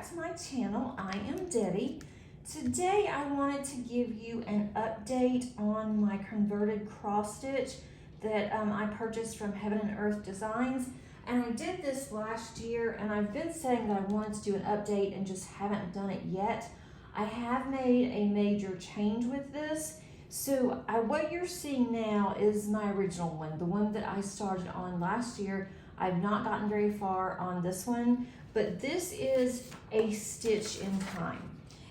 back to my channel. I am Debbie. Today I wanted to give you an update on my converted cross stitch that I purchased from Heaven and Earth Designs. And I did this last year, and I've been saying that I wanted to do an update and just haven't done it yet. I have made a major change with this. So what you're seeing now is my original one, the one that I started on last year. I've not gotten very far on this one, but this is a stitch in time,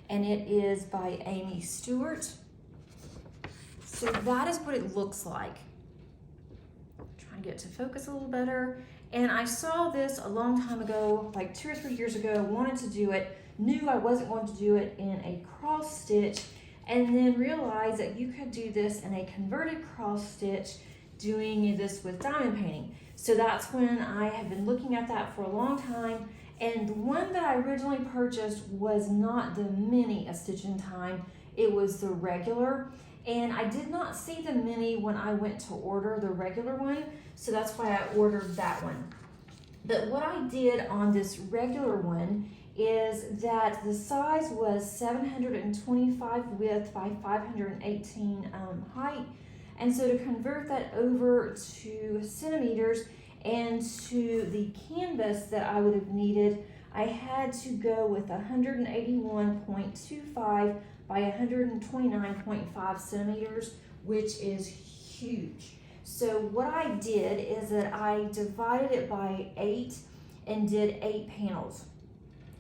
and it is by Amy Stewart. So that is what it looks like. Trying to get it to focus a little better. And I saw this a long time ago, like 2 or 3 years ago, wanted to do it, knew I wasn't going to do it in a cross stitch, and then realized that you could do this in a converted cross stitch, doing this with diamond painting. So that's when I have been looking at that for a long time. And the one that I originally purchased was not the mini A Stitch in Time, it was the regular. And I did not see the mini when I went to order the regular one, so that's why I ordered that one. But what I did on this regular one is that the size was 725 width by 518 height. And so to convert that over to centimeters and to the canvas that I would have needed, I had to go with 181.25 by 129.5 centimeters, which is huge. So what I did is that I divided it by 8 and did 8 panels.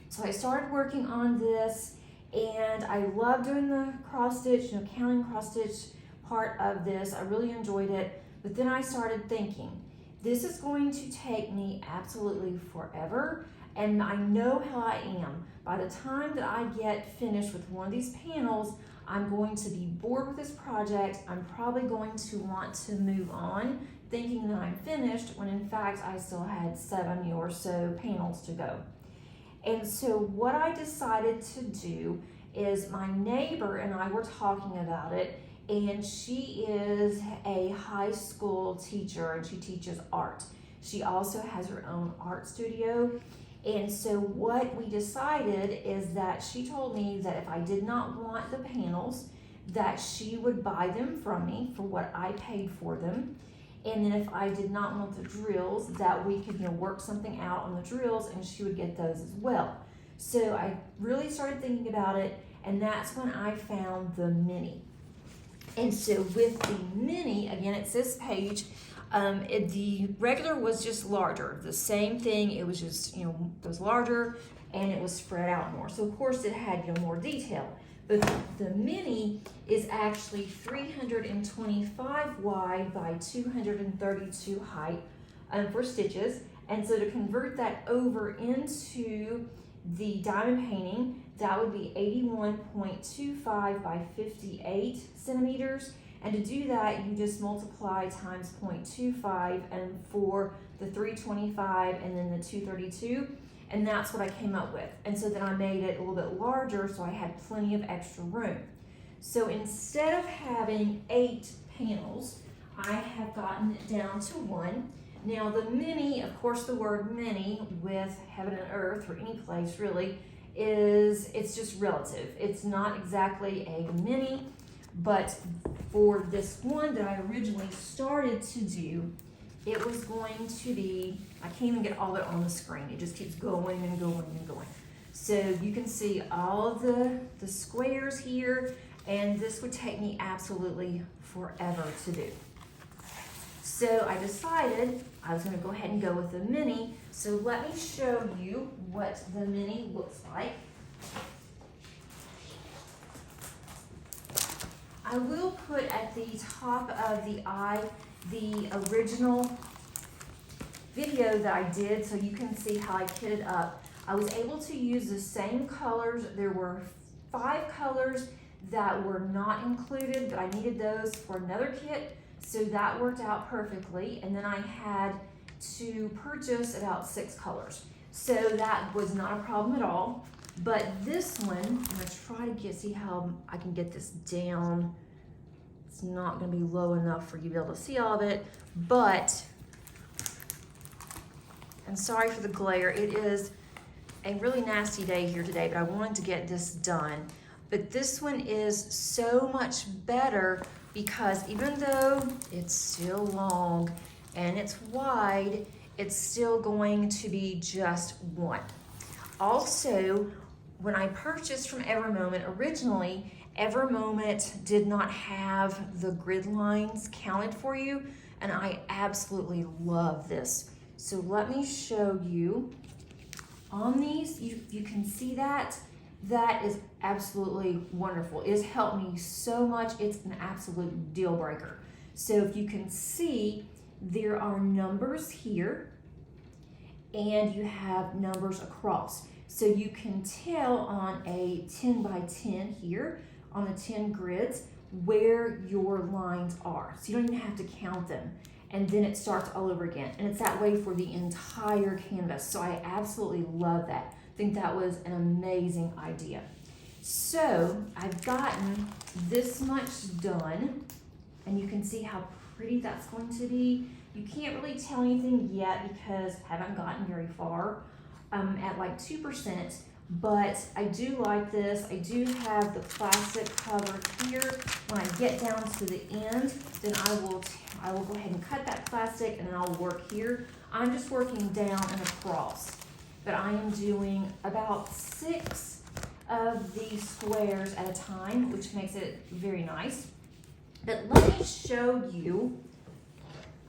So I started working on this, and I love doing the cross stitch, counting cross stitch part of this. I really enjoyed it, but then I started thinking, this is going to take me absolutely forever, and I know how I am. By the time that I get finished with one of these panels, I'm going to be bored with this project. I'm probably going to want to move on, thinking that I'm finished, when in fact I still had 70 or so panels to go. And so what I decided to do is, my neighbor and I were talking about it, and she is a high school teacher and she teaches art. She also has her own art studio. And so what we decided is that she told me that if I did not want the panels, that she would buy them from me for what I paid for them. And then if I did not want the drills, that we could work something out on the drills, and she would get those as well. So I really started thinking about it, and that's when I found the mini. And so with the mini, again, it's this page, the regular was just larger, the same thing, it was just, it was larger and it was spread out more. So of course it had, more detail. But the mini is actually 325 wide by 232 height for stitches. And so to convert that over into the diamond painting, that would be 81.25 by 58 centimeters. And to do that, you just multiply times 0.25 and for the 325 and then the 232. And that's what I came up with. And so then I made it a little bit larger, so I had plenty of extra room. So instead of having 8 panels, I have gotten it down to 1. Now the mini, of course the word mini with Heaven and Earth, or any place really, it's just relative. It's not exactly a mini, but for this one that I originally started to do, it was going to be, I can't even get all of it on the screen. It just keeps going and going and going. So you can see all of the squares here, and this would take me absolutely forever to do. So I decided I was going to go ahead and go with the mini. So let me show you what the mini looks like. I will put at the top of the eye the original video that I did, so you can see how I kitted up. I was able to use the same colors. There were 5 colors that were not included, but I needed those for another kit, so that worked out perfectly. And then I had to purchase about 6 colors, so that was not a problem at all. But this one, I'm gonna try to see how I can get this down. It's not gonna be low enough for you to be able to see all of it, but, and sorry for the glare, it is a really nasty day here today, but I wanted to get this done. But this one is so much better because even though it's still long and it's wide, it's still going to be just one. Also, when I purchased from EverMoment originally, EverMoment did not have the grid lines counted for you, and I absolutely love this. So let me show you. On these, you can see that. That is absolutely wonderful. It has helped me so much. It's an absolute deal breaker. So if you can see, there are numbers here, and you have numbers across. So you can tell on a 10 by 10 here, on the 10 grids, where your lines are. So you don't even have to count them. And then it starts all over again. And it's that way for the entire canvas. So I absolutely love that. I think that was an amazing idea. So I've gotten this much done, and you can see how pretty that's going to be. You can't really tell anything yet because I haven't gotten very far. At like 2%, but I do like this. I do have the plastic cover here. When I get down to the end, then I will go ahead and cut that plastic, and then I'll work here. I'm just working down and across, but I am doing about 6 of these squares at a time, which makes it very nice. But let me show you,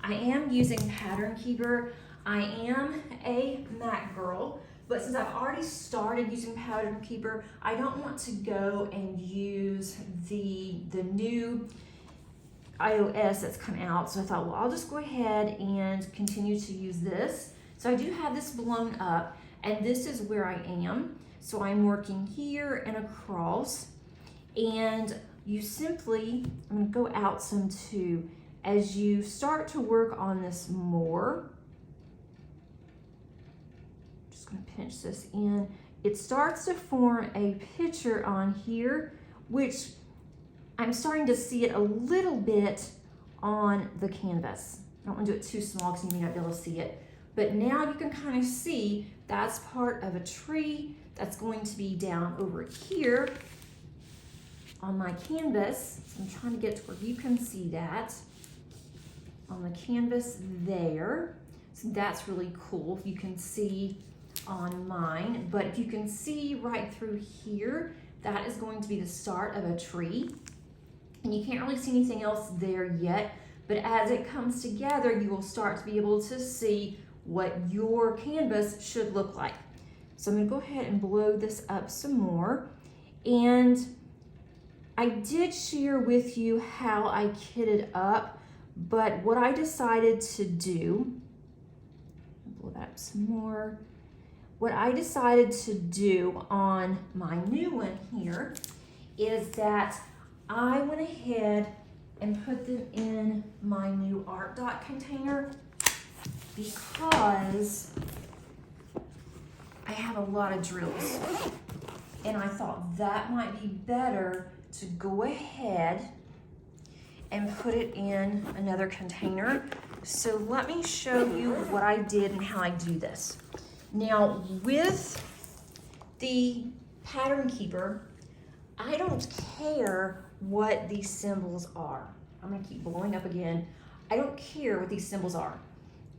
I am using Pattern Keeper. I am a Mac girl, but since I've already started using Pattern Keeper, I don't want to go and use the new iOS that's come out. So I thought, well, I'll just go ahead and continue to use this. So I do have this blown up, and this is where I am. So I'm working here and across, and you simply, I'm gonna go out some too, as you start to work on this more, just gonna pinch this in, it starts to form a picture on here, which I'm starting to see it a little bit on the canvas. I don't want to do it too small because you may not be able to see it. But now you can kind of see that's part of a tree that's going to be down over here on my canvas. So I'm trying to get to where you can see that on the canvas there. So that's really cool. You can see on mine, but if you can see right through here, that is going to be the start of a tree. And you can't really see anything else there yet, but as it comes together, you will start to be able to see what your canvas should look like. So I'm gonna go ahead and blow this up some more. And I did share with you how I kitted up, but what I decided to do, blow that up some more. What I decided to do on my new one here is that I went ahead and put them in my new art dot container because I have a lot of drills, and I thought that might be better to go ahead and put it in another container. So let me show you what I did and how I do this. Now with the Pattern Keeper, I don't care what these symbols are. I'm gonna keep blowing up again. I don't care what these symbols are.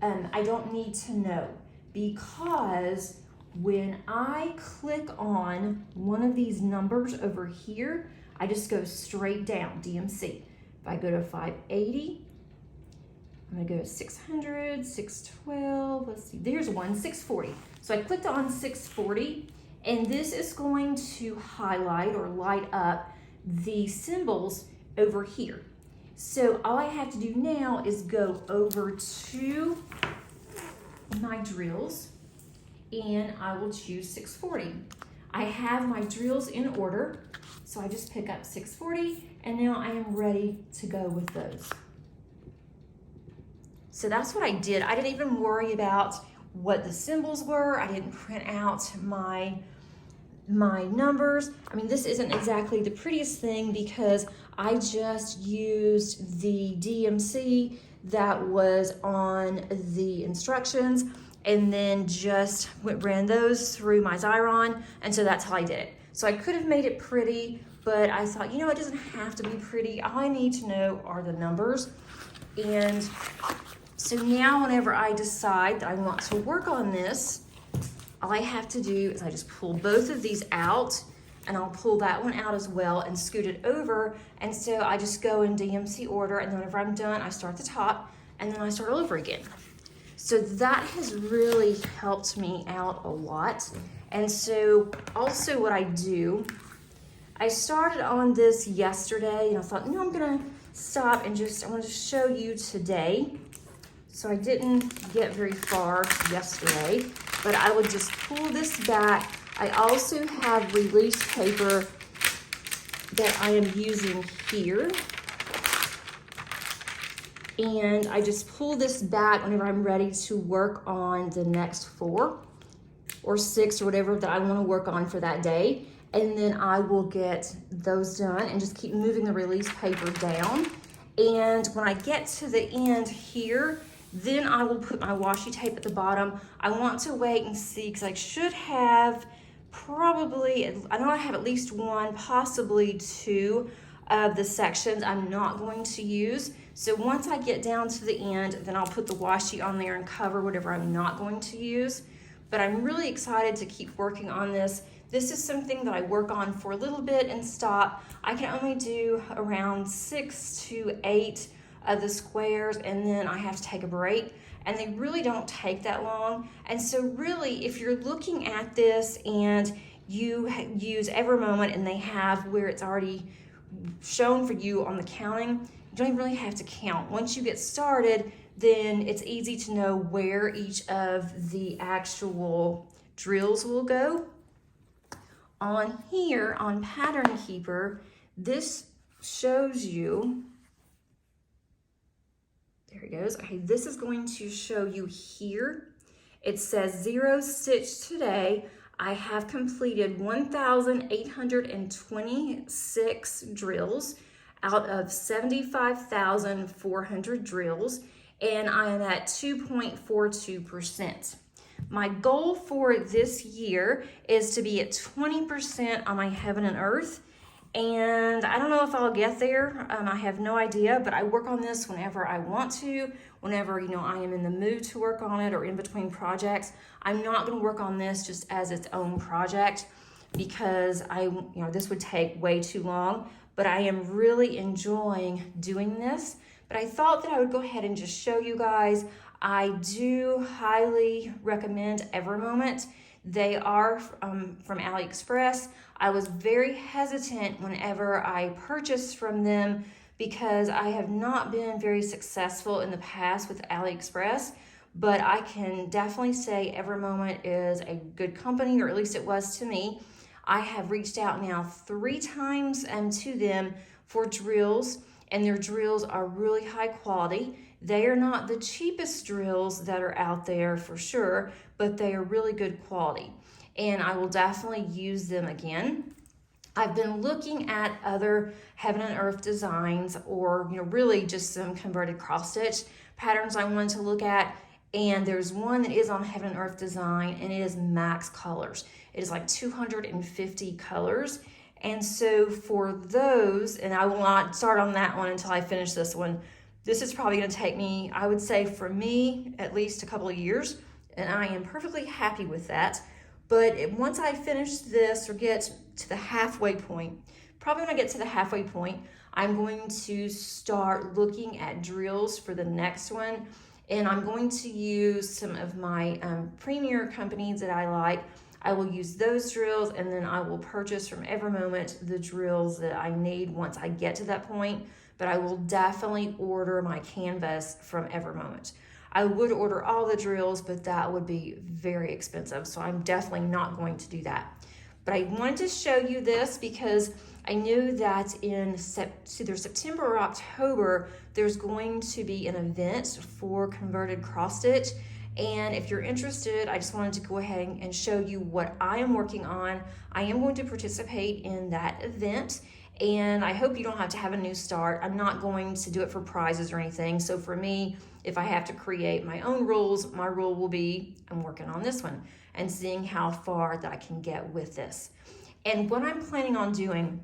I don't need to know, because when I click on one of these numbers over here, I just go straight down, DMC. If I go to 580, I'm gonna go to 600, 612, let's see, there's one, 640. So I clicked on 640, and this is going to highlight or light up the symbols over here. So all I have to do now is go over to my drills, and I will choose 640. I have my drills in order, so I just pick up 640, and now I am ready to go with those. So that's what I did. I didn't even worry about what the symbols were. I didn't print out my numbers. I mean, this isn't exactly the prettiest thing because I just used the DMC that was on the instructions, and then just ran those through my Xyron, and so that's how I did it. So I could have made it pretty, but I thought, you know, it doesn't have to be pretty. All I need to know are the numbers. And so now whenever I decide that I want to work on this, all I have to do is I just pull both of these out, and I'll pull that one out as well and scoot it over. And so I just go in DMC order, and then whenever I'm done, I start the top, and then I start all over again. So that has really helped me out a lot. And so also what I do, I started on this yesterday, and I thought, no, I'm gonna stop and I want to show you today. So I didn't get very far yesterday, but I would just pull this back. I also have release paper that I am using here. And I just pull this back whenever I'm ready to work on the next 4 or 6 or whatever that I want to work on for that day. And then I will get those done and just keep moving the release paper down. And when I get to the end here, then I will put my washi tape at the bottom. I want to wait and see, because I should have probably, I know I have at least 1, possibly 2 of the sections I'm not going to use. So once I get down to the end, then I'll put the washi on there and cover whatever I'm not going to use. But I'm really excited to keep working on this. This is something that I work on for a little bit and stop. I can only do around 6 to 8 of the squares, and then I have to take a break, and they really don't take that long. And so really, if you're looking at this and you use EverMoment and they have where it's already shown for you on the counting, you don't even really have to count. Once you get started, then it's easy to know where each of the actual drills will go. On here, on Pattern Keeper, this shows you, there it goes. Okay, this is going to show you here. It says 0 stitch today. I have completed 1,826 drills out of 75,400 drills, and I am at 2.42%. My goal for this year is to be at 20% on my Heaven and Earth, and I don't know if I'll get there. I have no idea, but I work on this whenever I want to, whenever, you know, I am in the mood to work on it or in between projects. I'm not going to work on this just as its own project, because this would take way too long, but I am really enjoying doing this. But I thought that I would go ahead and just show you guys. I do highly recommend EverMoment. They are from AliExpress. I was very hesitant whenever I purchased from them because I have not been very successful in the past with AliExpress, but I can definitely say EverMoment is a good company, or at least it was to me. I have reached out now 3 times to them for drills, and their drills are really high quality. They are not the cheapest drills that are out there for sure, but they are really good quality, and I will definitely use them again. I've been looking at other Heaven and Earth designs, or really just some converted cross stitch patterns I wanted to look at, and there's one that is on Heaven and Earth design, and it is max colors. It is like 250 colors. And so for those, and I will not start on that one until I finish this one. This is probably going to take me, I would say for me, at least a couple of years, and I am perfectly happy with that. But once I finish this or get to the halfway point, probably when I get to the halfway point, I'm going to start looking at drills for the next one. And I'm going to use some of my premier companies that I like. I will use those drills, and then I will purchase from EverMoment the drills that I need once I get to that point. But I will definitely order my canvas from EverMoment. I would order all the drills, but that would be very expensive, so I'm definitely not going to do that. But I wanted to show you this because I knew that in either September or October, there's going to be an event for converted cross stitch. And if you're interested, I just wanted to go ahead and show you what I am working on. I am going to participate in that event, And I hope you don't have to have a new start. I'm not going to do it for prizes or anything. So for me, if I have to create my own rules, my rule will be I'm working on this one and seeing how far that I can get with this. And what I'm planning on doing,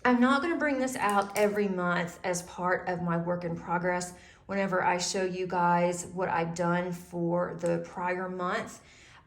I'm not going to bring this out every month as part of my work in progress whenever I show you guys what I've done for the prior month.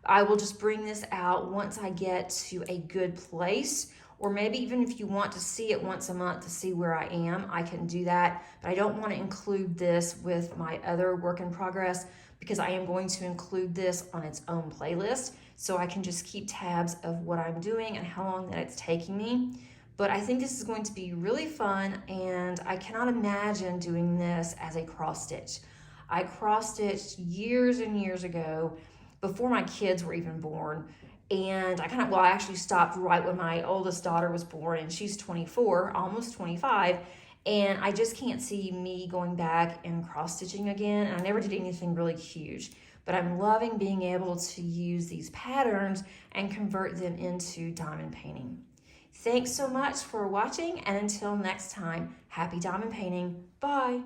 I will just bring this out once I get to a good place, or maybe even if you want to see it once a month to see where I am, I can do that. But I don't want to include this with my other work in progress because I am going to include this on its own playlist so I can just keep tabs of what I'm doing and how long that it's taking me. But I think this is going to be really fun, and I cannot imagine doing this as a cross stitch. I cross stitched years and years ago before my kids were even born. And I actually stopped right when my oldest daughter was born, and she's 24, almost 25. And I just can't see me going back and cross stitching again. And I never did anything really huge, but I'm loving being able to use these patterns and convert them into diamond painting. Thanks so much for watching, and until next time, happy diamond painting. Bye.